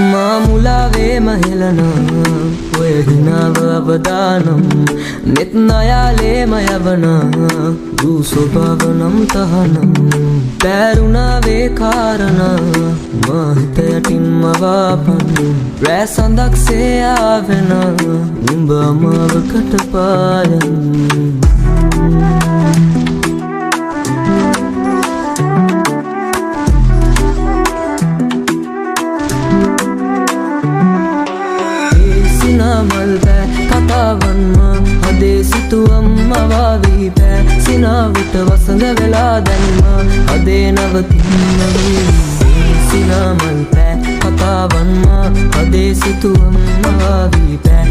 මාමුලාවේ මහෙලන ඔය හිනාව අවදානම් නෙත් නයාලේම යවන දූ ස්වභාවනම් තහනම් පැරුණාවේ කාරණ මහිත යටින්ම වාපන් රෑ සඳක්සේ ආවෙන උඹ අමාවකට පායන් කතාවන්ම හදේ සිතුවම් අවාවී පෑ සිනාවට වසඟ වෙලා දැන්ම හදේ නවතින්නවී සිනාමල් පෑ කතාවන්ම හදේ සිතුවම් අවාවී පෑ